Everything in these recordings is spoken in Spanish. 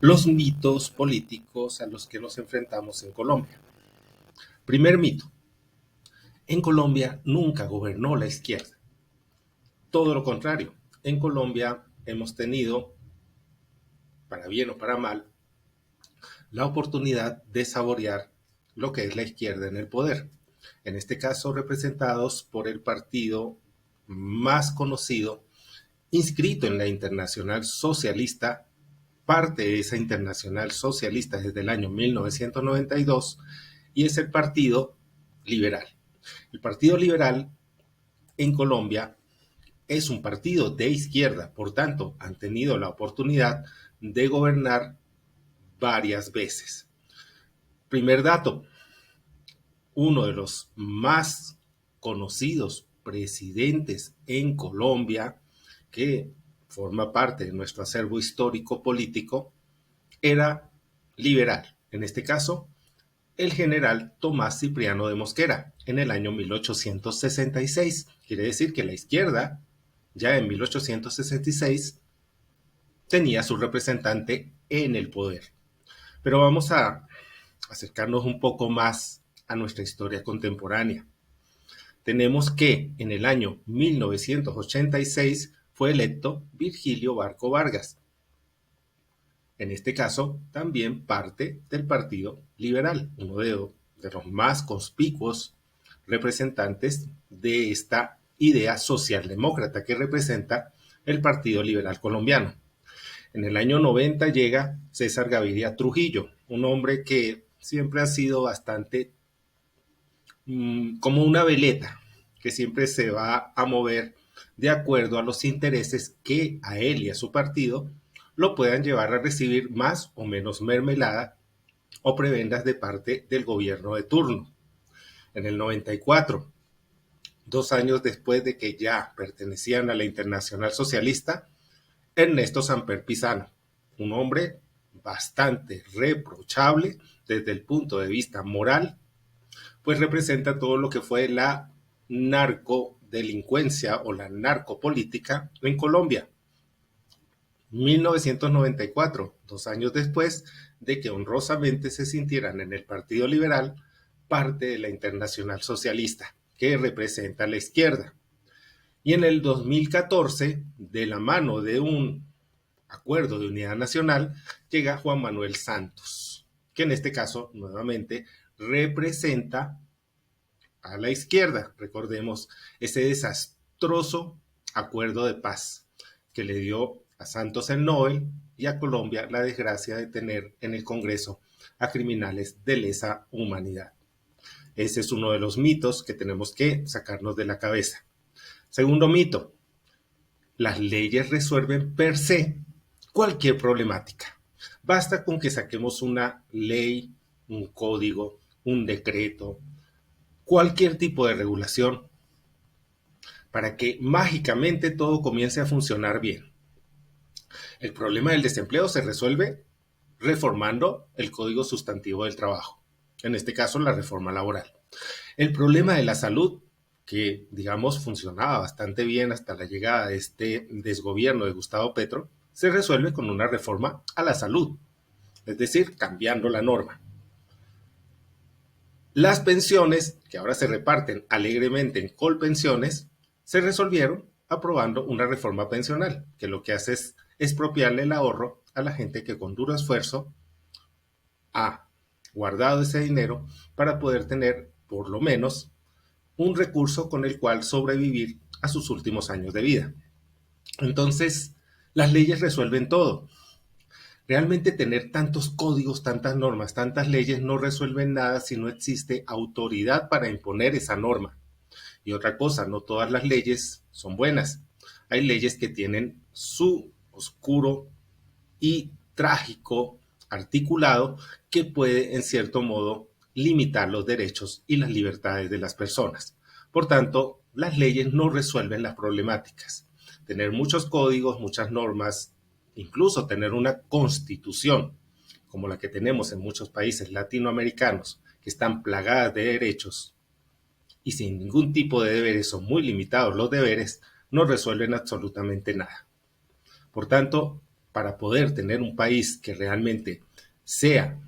Los mitos políticos a los que nos enfrentamos en Colombia. Primer mito. En Colombia nunca gobernó la izquierda. Todo lo contrario. En Colombia hemos tenido, para bien o para mal, la oportunidad de saborear lo que es la izquierda en el poder. En este caso, representados por el partido más conocido, inscrito en la Internacional Socialista, parte de esa Internacional Socialista desde el año 1992, y es el Partido Liberal. El Partido Liberal en Colombia es un partido de izquierda, por tanto, han tenido la oportunidad de gobernar varias veces. Primer dato, uno de los más conocidos presidentes en Colombia, que forma parte de nuestro acervo histórico político, era liberal. En este caso, el general Tomás Cipriano de Mosquera, en el año 1866. Quiere decir que la izquierda, ya en 1866, tenía su representante en el poder. Pero vamos a acercarnos un poco más a nuestra historia contemporánea. Tenemos que en el año 1986 fue electo Virgilio Barco Vargas, en este caso también parte del Partido Liberal, uno de los más conspicuos representantes de esta idea socialdemócrata que representa el Partido Liberal Colombiano. En el año 90 llega César Gaviria Trujillo, un hombre que siempre ha sido bastante como una veleta, que siempre se va a mover de acuerdo a los intereses que a él y a su partido lo puedan llevar a recibir más o menos mermelada o prebendas de parte del gobierno de turno. En el 94, 2 años después de que ya pertenecían a la Internacional Socialista, Ernesto Samper Pizano, un hombre bastante reprochable desde el punto de vista moral, pues representa todo lo que fue la narcodelincuencia o la narcopolítica en Colombia. 1994, 2 años después de que honrosamente se sintieran en el Partido Liberal parte de la Internacional Socialista, que representa a la izquierda. Y en el 2014, de la mano de un acuerdo de unidad nacional, llega Juan Manuel Santos, que en este caso nuevamente representa a la izquierda. Recordemos ese desastroso acuerdo de paz que le dio a Santos el Nobel y a Colombia la desgracia de tener en el Congreso a criminales de lesa humanidad. Ese es uno de los mitos que tenemos que sacarnos de la cabeza. Segundo mito, las leyes resuelven per se cualquier problemática. Basta con que saquemos una ley, un código, un decreto, cualquier tipo de regulación para que mágicamente todo comience a funcionar bien. El problema del desempleo se resuelve reformando el Código Sustantivo del Trabajo, en este caso la reforma laboral. El problema de la salud, que digamos funcionaba bastante bien hasta la llegada de este desgobierno de Gustavo Petro, se resuelve con una reforma a la salud, es decir, cambiando la norma. Las pensiones, que ahora se reparten alegremente en colpensiones, se resolvieron aprobando una reforma pensional, que lo que hace es expropiarle el ahorro a la gente que con duro esfuerzo ha guardado ese dinero para poder tener, por lo menos, un recurso con el cual sobrevivir a sus últimos años de vida. Entonces, las leyes resuelven todo. Realmente tener tantos códigos, tantas normas, tantas leyes no resuelven nada si no existe autoridad para imponer esa norma. Y otra cosa, no todas las leyes son buenas. Hay leyes que tienen su oscuro y trágico articulado que puede, en cierto modo, limitar los derechos y las libertades de las personas. Por tanto, las leyes no resuelven las problemáticas. Tener muchos códigos, muchas normas, incluso tener una constitución como la que tenemos en muchos países latinoamericanos, que están plagadas de derechos y sin ningún tipo de deberes, son muy limitados los deberes, no resuelven absolutamente nada. Por tanto, para poder tener un país que realmente sea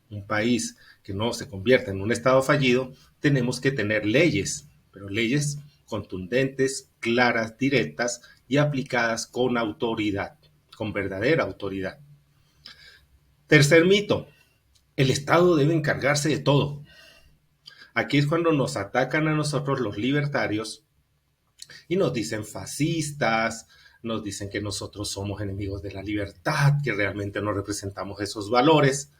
un país que no se convierta en un estado fallido, tenemos que tener leyes, pero leyes contundentes, claras, directas y aplicadas con autoridad, con verdadera autoridad. Tercer mito, el Estado debe encargarse de todo. Aquí es cuando nos atacan a nosotros los libertarios y nos dicen fascistas, nos dicen que nosotros somos enemigos de la libertad, que realmente no representamos esos valores.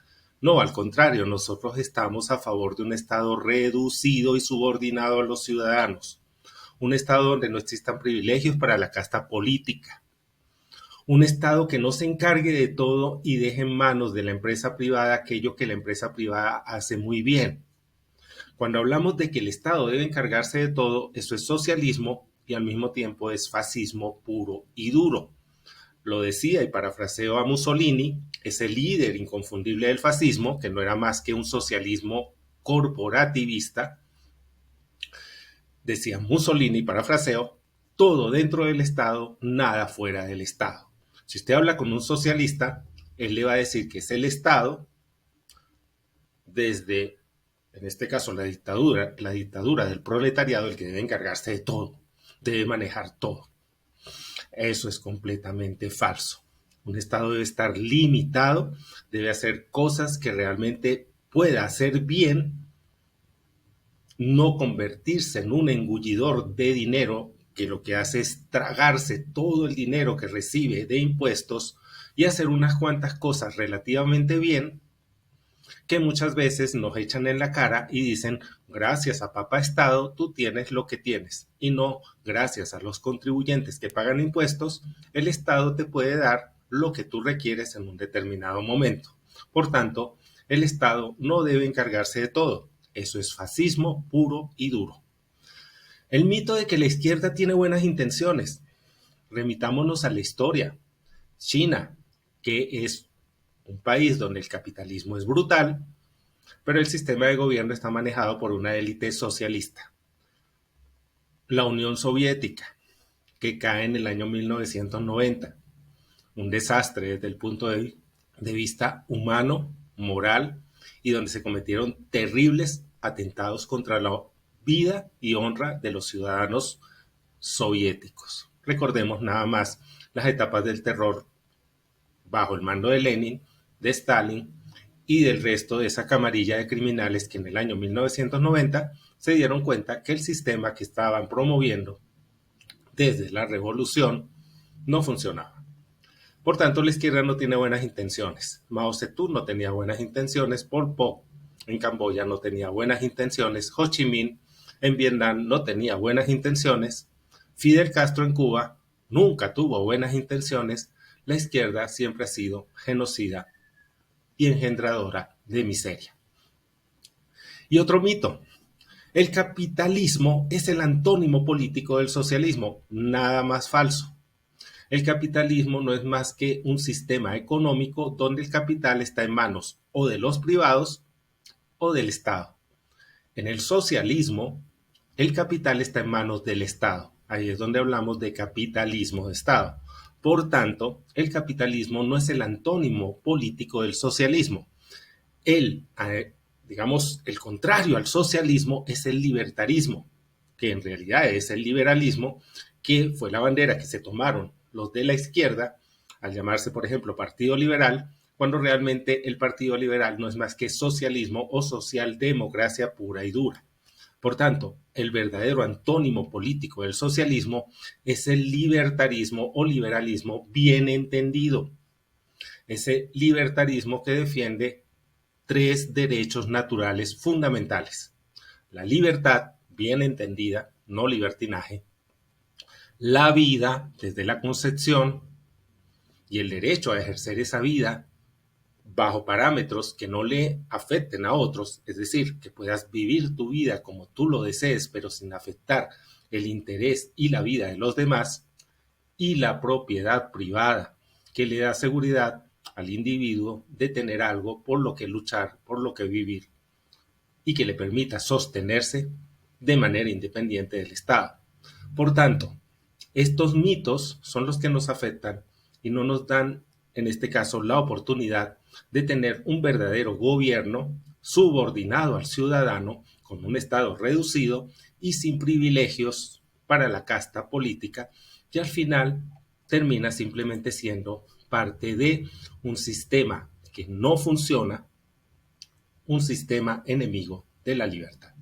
No, al contrario, nosotros estamos a favor de un Estado reducido y subordinado a los ciudadanos. Un Estado donde no existan privilegios para la casta política. Un Estado que no se encargue de todo y deje en manos de la empresa privada aquello que la empresa privada hace muy bien. Cuando hablamos de que el Estado debe encargarse de todo, eso es socialismo y al mismo tiempo es fascismo puro y duro. Lo decía y parafraseo a Mussolini, ese líder inconfundible del fascismo, que no era más que un socialismo corporativista. Decía Mussolini, parafraseo, todo dentro del Estado, nada fuera del Estado. Si usted habla con un socialista, él le va a decir que es el Estado desde, en este caso, la dictadura del proletariado, el que debe encargarse de todo, debe manejar todo. Eso es completamente falso. Un Estado debe estar limitado, debe hacer cosas que realmente pueda hacer bien, no convertirse en un engullidor de dinero que lo que hace es tragarse todo el dinero que recibe de impuestos y hacer unas cuantas cosas relativamente bien que muchas veces nos echan en la cara y dicen, gracias a papá Estado, tú tienes lo que tienes. Y no, gracias a los contribuyentes que pagan impuestos, el Estado te puede dar lo que tú requieres en un determinado momento. Por tanto, el Estado no debe encargarse de todo. Eso es fascismo puro y duro. El mito de que la izquierda tiene buenas intenciones. Remitámonos a la historia. China, que es un país donde el capitalismo es brutal, pero el sistema de gobierno está manejado por una élite socialista. La Unión Soviética, que cae en el año 1990, un desastre desde el punto de vista humano, moral, y donde se cometieron terribles atentados contra la vida y honra de los ciudadanos soviéticos. Recordemos nada más las etapas del terror bajo el mando de Lenin, de Stalin y del resto de esa camarilla de criminales que en el año 1990 se dieron cuenta que el sistema que estaban promoviendo desde la revolución no funcionaba. Por tanto, la izquierda no tiene buenas intenciones. Mao Zedong no tenía buenas intenciones, Pol Pot en Camboya no tenía buenas intenciones, Ho Chi Minh en Vietnam no tenía buenas intenciones, Fidel Castro en Cuba nunca tuvo buenas intenciones. La izquierda siempre ha sido genocida y engendradora de miseria. Y otro mito, el capitalismo es el antónimo político del socialismo, nada más falso. El capitalismo no es más que un sistema económico donde el capital está en manos o de los privados o del Estado. En el socialismo, el capital está en manos del Estado. Ahí es donde hablamos de capitalismo de Estado. Por tanto, el capitalismo no es el antónimo político del socialismo. Digamos, el contrario al socialismo es el libertarismo, que en realidad es el liberalismo, que fue la bandera que se tomaron los de la izquierda al llamarse, por ejemplo, Partido Liberal, cuando realmente el Partido Liberal no es más que socialismo o socialdemocracia pura y dura. Por tanto, el verdadero antónimo político del socialismo es el libertarismo o liberalismo bien entendido. Ese libertarismo que defiende tres derechos naturales fundamentales. La libertad, bien entendida, no libertinaje. La vida desde la concepción y el derecho a ejercer esa vida bajo parámetros que no le afecten a otros, es decir, que puedas vivir tu vida como tú lo desees, pero sin afectar el interés y la vida de los demás, y la propiedad privada, que le da seguridad al individuo de tener algo por lo que luchar, por lo que vivir, y que le permita sostenerse de manera independiente del Estado. Por tanto, estos mitos son los que nos afectan y no nos dan, en este caso, la oportunidad de tener un verdadero gobierno subordinado al ciudadano, con un Estado reducido y sin privilegios para la casta política, que al final termina simplemente siendo parte de un sistema que no funciona, un sistema enemigo de la libertad.